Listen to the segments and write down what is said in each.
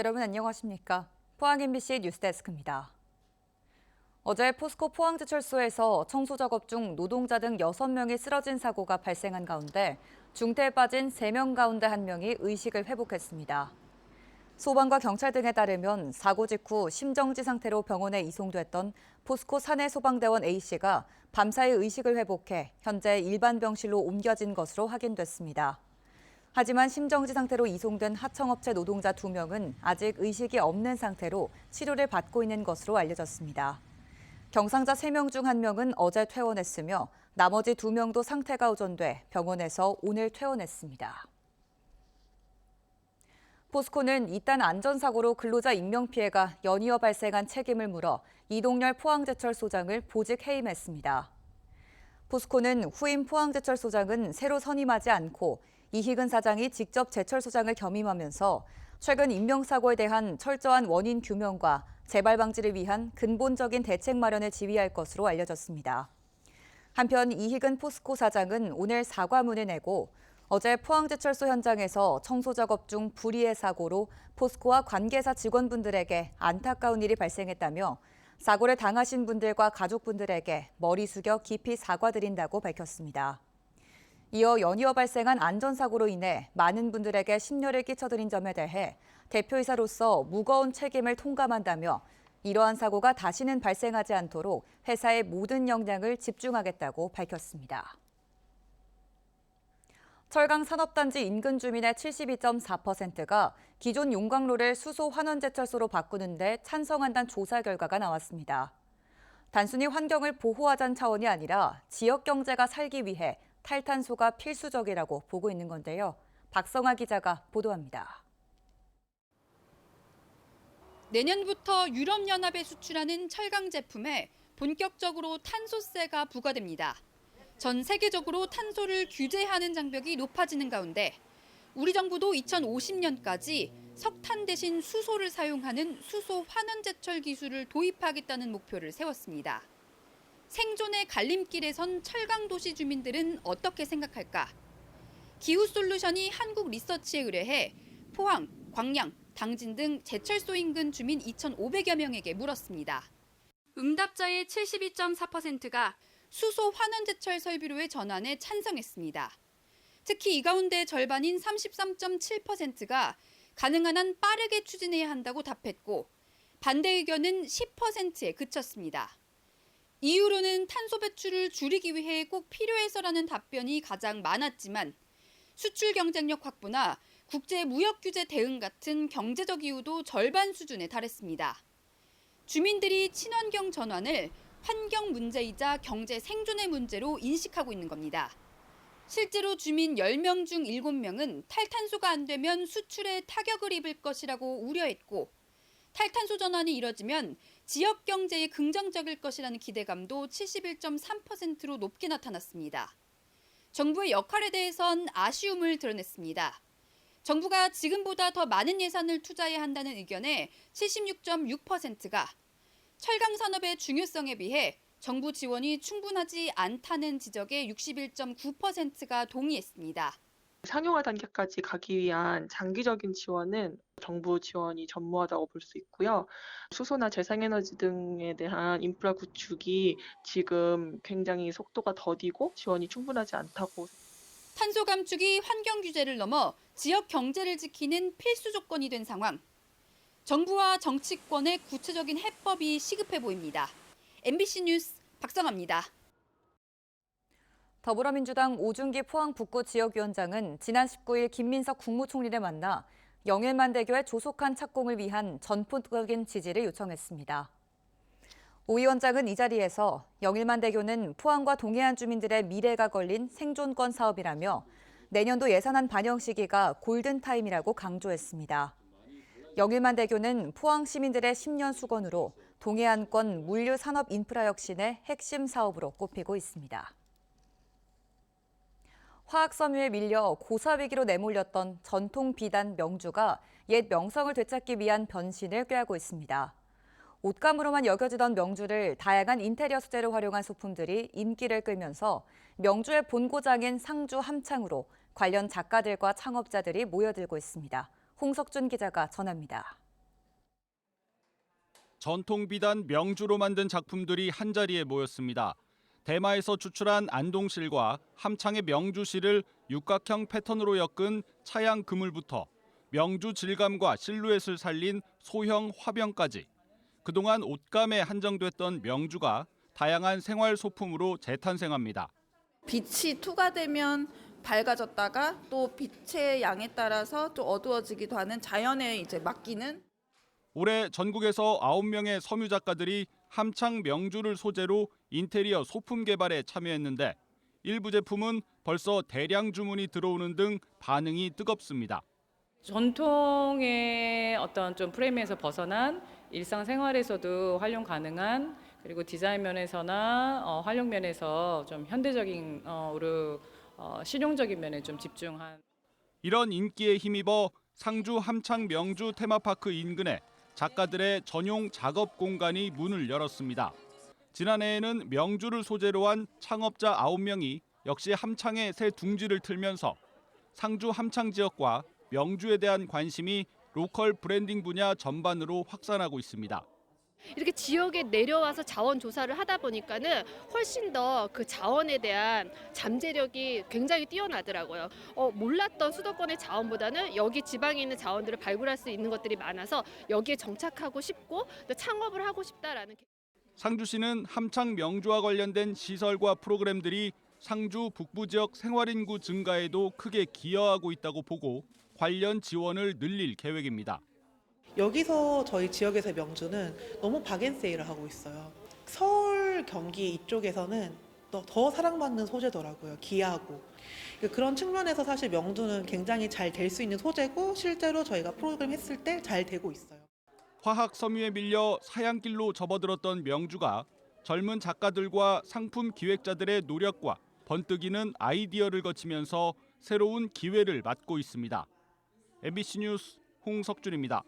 여러분 안녕하십니까? 포항 MBC 뉴스데스크입니다. 어제 포스코 포항제철소에서 청소 작업 중 노동자 등 6명이 쓰러진 사고가 발생한 가운데 중태에 빠진 3명 가운데 1명이 의식을 회복했습니다. 소방과 경찰 등에 따르면 사고 직후 심정지 상태로 병원에 이송됐던 포스코 사내소방대원 A씨가 밤사이 의식을 회복해 현재 일반 병실로 옮겨진 것으로 확인됐습니다. 하지만 심정지 상태로 이송된 하청업체 노동자 2명은 아직 의식이 없는 상태로 치료를 받고 있는 것으로 알려졌습니다. 경상자 3명 중 1명은 어제 퇴원했으며 나머지 2명도 상태가 호전돼 병원에서 오늘 퇴원했습니다. 포스코는 이딴 안전사고로 근로자 인명피해가 연이어 발생한 책임을 물어 이동열 포항제철소장을 보직 해임했습니다. 포스코는 후임 포항제철소장은 새로 선임하지 않고 이희근 사장이 직접 제철소장을 겸임하면서 최근 인명사고에 대한 철저한 원인 규명과 재발 방지를 위한 근본적인 대책 마련을 지휘할 것으로 알려졌습니다. 한편 이희근 포스코 사장은 오늘 사과문을 내고 어제 포항제철소 현장에서 청소 작업 중 불의의 사고로 포스코와 관계사 직원분들에게 안타까운 일이 발생했다며 사고를 당하신 분들과 가족분들에게 머리 숙여 깊이 사과드린다고 밝혔습니다. 이어 연이어 발생한 안전사고로 인해 많은 분들에게 심려를 끼쳐드린 점에 대해 대표이사로서 무거운 책임을 통감한다며 이러한 사고가 다시는 발생하지 않도록 회사의 모든 역량을 집중하겠다고 밝혔습니다. 철강산업단지 인근 주민의 72.4%가 기존 용광로를 수소 환원제철소로 바꾸는 데 찬성한다는 조사 결과가 나왔습니다. 단순히 환경을 보호하자는 차원이 아니라 지역 경제가 살기 위해 탈탄소가 필수적이라고 보고 있는 건데요. 박성아 기자가 보도합니다. 내년부터 유럽연합에 수출하는 철강 제품에 본격적으로 탄소세가 부과됩니다. 전 세계적으로 탄소를 규제하는 장벽이 높아지는 가운데 우리 정부도 2050년까지 석탄 대신 수소를 사용하는 수소 환원제철 기술을 도입하겠다는 목표를 세웠습니다. 생존의 갈림길에 선 철강도시 주민들은 어떻게 생각할까? 기후솔루션이 한국리서치에 의뢰해 포항, 광양, 당진 등 제철소 인근 주민 2,500여 명에게 물었습니다. 응답자의 72.4%가 수소 환원제철 설비로의 전환에 찬성했습니다. 특히 이 가운데 절반인 33.7%가 가능한 한 빠르게 추진해야 한다고 답했고 반대 의견은 10%에 그쳤습니다. 이유로는 탄소 배출을 줄이기 위해 꼭 필요해서라는 답변이 가장 많았지만 수출 경쟁력 확보나 국제 무역 규제 대응 같은 경제적 이유도 절반 수준에 달했습니다. 주민들이 친환경 전환을 환경 문제이자 경제 생존의 문제로 인식하고 있는 겁니다. 실제로 주민 10명 중 7명은 탈탄소가 안 되면 수출에 타격을 입을 것이라고 우려했고 탈탄소 전환이 이뤄지면 지역 경제에 긍정적일 것이라는 기대감도 71.3%로 높게 나타났습니다. 정부의 역할에 대해선 아쉬움을 드러냈습니다. 정부가 지금보다 더 많은 예산을 투자해야 한다는 의견에 76.6%가 철강 산업의 중요성에 비해 정부 지원이 충분하지 않다는 지적에 61.9%가 동의했습니다. 상용화 단계까지 가기 위한 장기적인 지원은 정부 지원이 전무하다고 볼 수 있고요. 수소나 재생에너지 등에 대한 인프라 구축이 지금 굉장히 속도가 더디고 지원이 충분하지 않다고. 탄소 감축이 환경 규제를 넘어 지역 경제를 지키는 필수 조건이 된 상황. 정부와 정치권의 구체적인 해법이 시급해 보입니다. MBC 뉴스 박성아입니다. 더불어민주당 오준기 포항 북구 지역위원장은 지난 19일 김민석 국무총리를 만나 영일만대교의 조속한 착공을 위한 전폭적인 지지를 요청했습니다. 오 위원장은 이 자리에서 영일만대교는 포항과 동해안 주민들의 미래가 걸린 생존권 사업이라며 내년도 예산안 반영 시기가 골든타임이라고 강조했습니다. 영일만대교는 포항 시민들의 10년 수건으로 동해안권 물류 산업 인프라 혁신의 핵심 사업으로 꼽히고 있습니다. 화학섬유에 밀려 고사위기로 내몰렸던 전통 비단 명주가 옛 명성을 되찾기 위한 변신을 꾀하고 있습니다. 옷감으로만 여겨지던 명주를 다양한 인테리어 소재로 활용한 소품들이 인기를 끌면서 명주의 본고장인 상주 함창으로 관련 작가들과 창업자들이 모여들고 있습니다. 홍석준 기자가 전합니다. 전통 비단 명주로 만든 작품들이 한자리에 모였습니다. 대마에서 추출한 안동실과 함창의 명주실을 육각형 패턴으로 엮은 차양 그물부터 명주 질감과 실루엣을 살린 소형 화병까지 그동안 옷감에 한정됐던 명주가 다양한 생활 소품으로 재탄생합니다. 빛이 투과되면 밝아졌다가 또 빛의 양에 따라서 좀 어두워지기도 하는 자연에 이제 맡기는. 올해 전국에서 9명의 섬유 작가들이 함창 명주를 소재로 인테리어 소품 개발에 참여했는데 일부 제품은 벌써 대량 주문이 들어오는 등 반응이 뜨겁습니다. 전통의 어떤 좀 프레임에서 벗어난 일상생활에서도 활용 가능한, 그리고 디자인 면에서나 활용 면에서 좀 현대적인 실용적인 면에 좀 집중한. 이런 인기에 힘입어 상주 함창 명주 테마파크 인근에 작가들의 전용 작업 공간이 문을 열었습니다. 지난해에는 명주를 소재로 한 창업자 9명이 역시 함창의 새 둥지를 틀면서 상주 함창 지역과 명주에 대한 관심이 로컬 브랜딩 분야 전반으로 확산하고 있습니다. 이렇게 지역에 내려와서 자원 조사를 하다 보니까는 훨씬 더 그 자원에 대한 잠재력이 굉장히 뛰어나더라고요. 몰랐던 수도권의 자원보다는 여기 지방에 있는 자원들을 발굴할 수 있는 것들이 많아서 여기에 정착하고 싶고 또 창업을 하고 싶다라는. 상주시는 함창 명주와 관련된 시설과 프로그램들이 상주 북부 지역 생활인구 증가에도 크게 기여하고 있다고 보고 관련 지원을 늘릴 계획입니다. 여기서 저희 지역에서의 명주는 너무 박앤세일을 하고 있어요. 서울, 경기 이쪽에서는 더 사랑받는 소재더라고요. 귀하고. 그런 측면에서 사실 명주는 굉장히 잘 될 수 있는 소재고 실제로 저희가 프로그램 했을 때 잘 되고 있어요. 화학 섬유에 밀려 사양길로 접어들었던 명주가 젊은 작가들과 상품 기획자들의 노력과 번뜩이는 아이디어를 거치면서 새로운 기회를 맞고 있습니다. MBC 뉴스 홍석준입니다.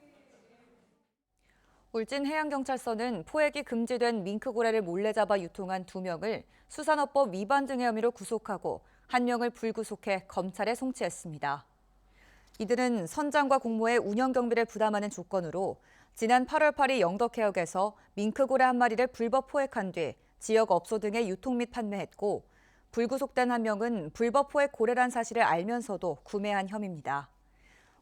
울진해양경찰서는 포획이 금지된 밍크고래를 몰래 잡아 유통한 2명을 수산업법 위반 등의 혐의로 구속하고 1명을 불구속해 검찰에 송치했습니다. 이들은 선장과 공모의 운영 경비를 부담하는 조건으로 지난 8월 8일 영덕해역에서 밍크고래 1마리를 불법 포획한 뒤 지역 업소 등에 유통 및 판매했고 불구속된 1명은 불법 포획 고래란 사실을 알면서도 구매한 혐의입니다.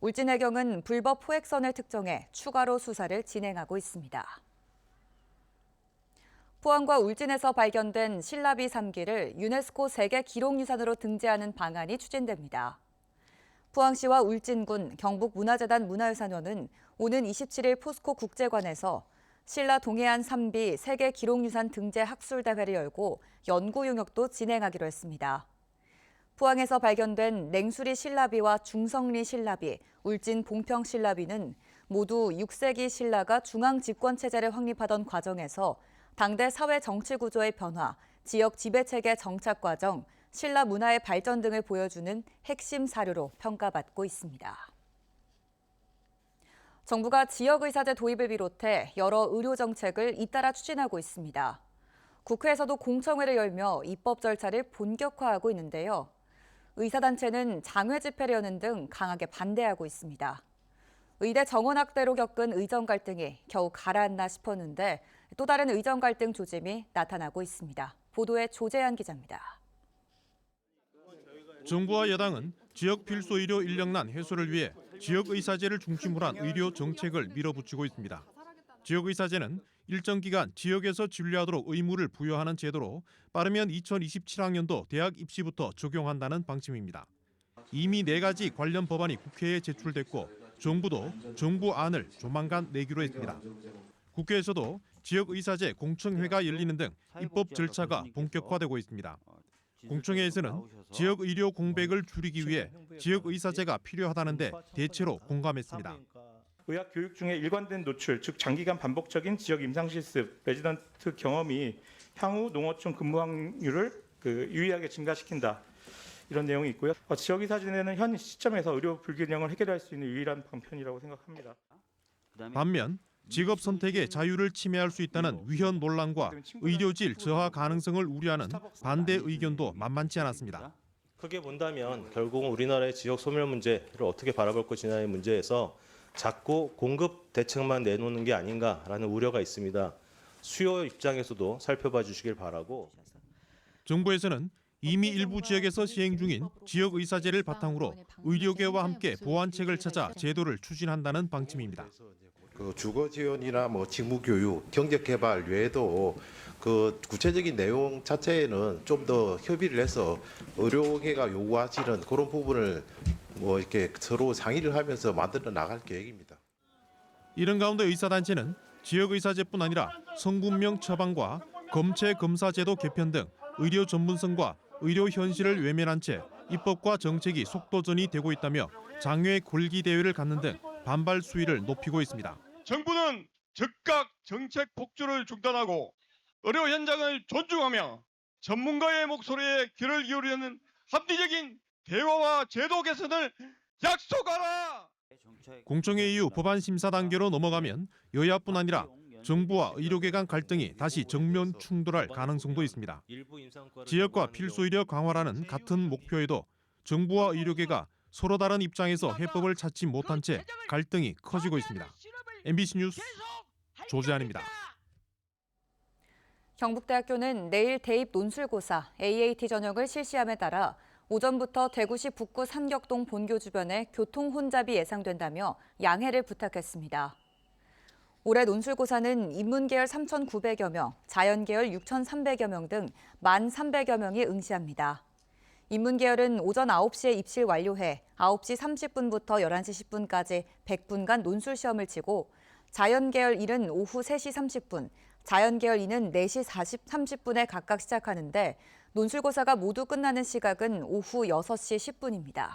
울진해경은 불법 포획선을 특정해 추가로 수사를 진행하고 있습니다. 포항과 울진에서 발견된 신라비 3기를 유네스코 세계 기록유산으로 등재하는 방안이 추진됩니다. 포항시와 울진군, 경북문화재단 문화유산원은 오는 27일 포스코 국제관에서 신라 동해안 3비 세계 기록유산 등재 학술대회를 열고 연구 용역도 진행하기로 했습니다. 포항에서 발견된 냉수리 신라비와 중성리 신라비, 울진 봉평 신라비는 모두 6세기 신라가 중앙 집권 체제를 확립하던 과정에서 당대 사회 정치 구조의 변화, 지역 지배 체계 정착 과정, 신라 문화의 발전 등을 보여주는 핵심 사료로 평가받고 있습니다. 정부가 지역의사제 도입을 비롯해 여러 의료 정책을 잇따라 추진하고 있습니다. 국회에서도 공청회를 열며 입법 절차를 본격화하고 있는데요. 의사단체는 장외 집회를 여는 등 강하게 반대하고 있습니다. 의대 정원학대로 겪은 의정 갈등이 겨우 가라앉나 싶었는데 또 다른 의정 갈등 조짐이 나타나고 있습니다. 보도에 조재한 기자입니다. 정부와 여당은 지역 필수 의료 인력난 해소를 위해 지역의사제를 중심으로 한 의료 정책을 밀어붙이고 있습니다. 지역의사제는 일정 기간 지역에서 진료하도록 의무를 부여하는 제도로 빠르면 2027학년도 대학 입시부터 적용한다는 방침입니다. 이미 4가지 관련 법안이 국회에 제출됐고 정부도 정부안을 조만간 내기로 했습니다. 국회에서도 지역의사제 공청회가 열리는 등 입법 절차가 본격화되고 있습니다. 공청회에서는 지역의료 공백을 줄이기 위해 지역의사제가 필요하다는데 대체로 공감했습니다. 의학 교육 중에 일관된 노출, 즉 장기간 반복적인 지역 임상 실습, 레지던트 경험이 향후 농어촌 근무 확률을 유의하게 증가시킨다. 이런 내용이 있고요. 지역의사제는 현 시점에서 의료 불균형을 해결할 수 있는 유일한 방편이라고 생각합니다. 반면 직업 선택의 자유를 침해할 수 있다는 위헌 논란과 의료질 저하 가능성을 우려하는 반대 의견도 만만치 않았습니다. 크게 본다면 결국 우리나라의 지역 소멸 문제를 어떻게 바라볼 것이냐의 문제에서 자꾸 공급 대책만 내놓는 게 아닌가라는 우려가 있습니다. 수요 입장에서도 살펴봐 주시길 바라고. 정부에서는 이미 일부 지역에서 시행 중인 지역의사제를 바탕으로 의료계와 함께 보완책을 찾아 제도를 추진한다는 방침입니다. 그 주거 지원이나 뭐 직무 교육, 경제 개발 외에도 그 구체적인 내용 자체에는 좀 더 협의를 해서 의료계가 요구하시는 그런 부분을 뭐 이렇게 서로 상의를 하면서 만들어 나갈 계획입니다. 이런 가운데 의사단체는 지역의사제뿐 아니라 성분명 처방과 검체 검사 제도 개편 등 의료 전문성과 의료 현실을 외면한 채 입법과 정책이 속도전이 되고 있다며 장외 골기 대회를 갖는 등 반발 수위를 높이고 있습니다. 정부는 즉각 정책 폭주를 중단하고 의료 현장을 존중하며 전문가의 목소리에 귀를 기울이는 합리적인 대화와 제도 개선을 약속하라. 공청회 이후 법안 심사 단계로 넘어가면 여야뿐 아니라 정부와 의료계 간 갈등이 다시 정면 충돌할 가능성도 있습니다. 지역과 필수의료 강화라는 같은 목표에도 정부와 의료계가 서로 다른 입장에서 해법을 찾지 못한 채 갈등이 커지고 있습니다. MBC 뉴스 조재한입니다. 경북대학교는 내일 대입 논술고사 AAT 전형을 실시함에 따라 오전부터 대구시 북구 삼격동 본교 주변에 교통 혼잡이 예상된다며 양해를 부탁했습니다. 올해 논술고사는 인문계열 3,900여 명, 자연계열 6,300여 명 등 1,300여 명이 응시합니다. 인문계열은 오전 9시에 입실 완료해 9시 30분부터 11시 10분까지 100분간 논술 시험을 치고 자연계열 1은 오후 3시 30분, 자연계열 2는 4시 30분에 각각 시작하는데 논술고사가 모두 끝나는 시각은 오후 6시 10분입니다.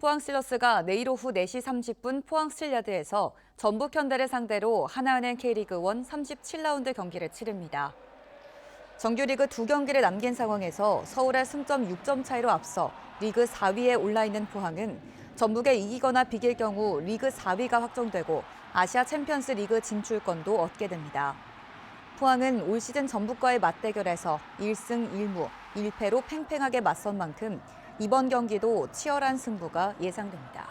포항실러스가 내일 오후 4시 30분 포항 스틸야드에서 전북현대를 상대로 하나은행 K리그 1 37라운드 경기를 치릅니다. 정규리그 2경기를 남긴 상황에서 서울의 승점 6점 차이로 앞서 리그 4위에 올라있는 포항은 전북에 이기거나 비길 경우 리그 4위가 확정되고 아시아 챔피언스 리그 진출권도 얻게 됩니다. 포항은 올 시즌 전북과의 맞대결에서 1승 1무 1패로 팽팽하게 맞선 만큼 이번 경기도 치열한 승부가 예상됩니다.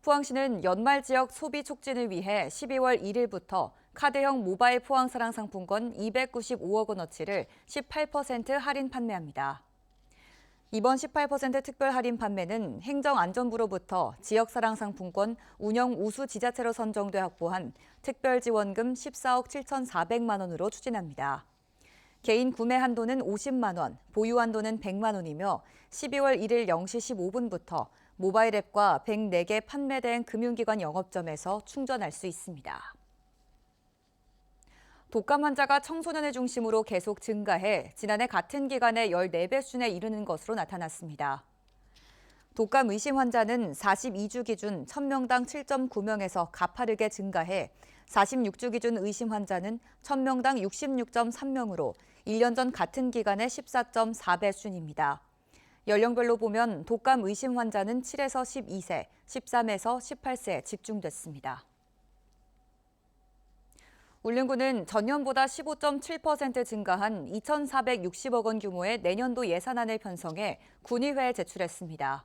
포항시는 연말 지역 소비 촉진을 위해 12월 1일부터 카드형 모바일 포항사랑 상품권 295억 원어치를 18% 할인 판매합니다. 이번 18% 특별 할인 판매는 행정안전부로부터 지역사랑 상품권 운영 우수 지자체로 선정돼 확보한 특별지원금 14억 7,400만 원으로 추진합니다. 개인 구매 한도는 50만 원, 보유 한도는 100만 원이며 12월 1일 0시 15분부터 모바일 앱과 104개 판매대행 금융기관 영업점에서 충전할 수 있습니다. 독감 환자가 청소년을 중심으로 계속 증가해 지난해 같은 기간에 14배 수준에 이르는 것으로 나타났습니다. 독감 의심 환자는 42주 기준 1000명당 7.9명에서 가파르게 증가해 46주 기준 의심 환자는 1000명당 66.3명으로 1년 전 같은 기간의 14.4배 수준입니다. 연령별로 보면 독감 의심 환자는 7에서 12세, 13에서 18세에 집중됐습니다. 울릉군은 전년보다 15.7% 증가한 2,460억 원 규모의 내년도 예산안을 편성해 군의회에 제출했습니다.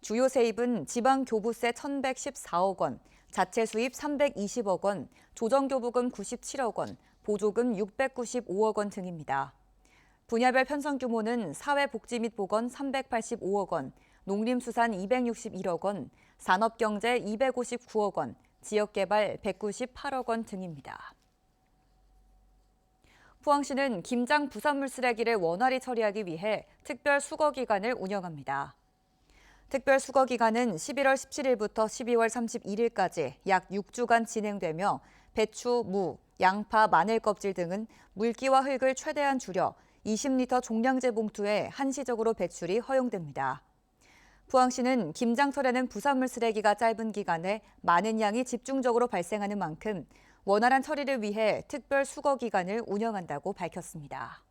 주요 세입은 지방교부세 1,114억 원, 자체 수입 320억 원, 조정교부금 97억 원, 보조금 695억 원 등입니다. 분야별 편성 규모는 사회복지 및 보건 385억 원, 농림수산 261억 원, 산업경제 259억 원, 지역개발 198억 원 등입니다. 포항시는 김장 부산물 쓰레기를 원활히 처리하기 위해 특별 수거 기간을 운영합니다. 특별 수거 기간은 11월 17일부터 12월 31일까지 약 6주간 진행되며 배추, 무, 양파, 마늘 껍질 등은 물기와 흙을 최대한 줄여 20리터 종량제 봉투에 한시적으로 배출이 허용됩니다. 포항시는 김장철에는 부산물 쓰레기가 짧은 기간에 많은 양이 집중적으로 발생하는 만큼 원활한 처리를 위해 특별 수거 기간을 운영한다고 밝혔습니다.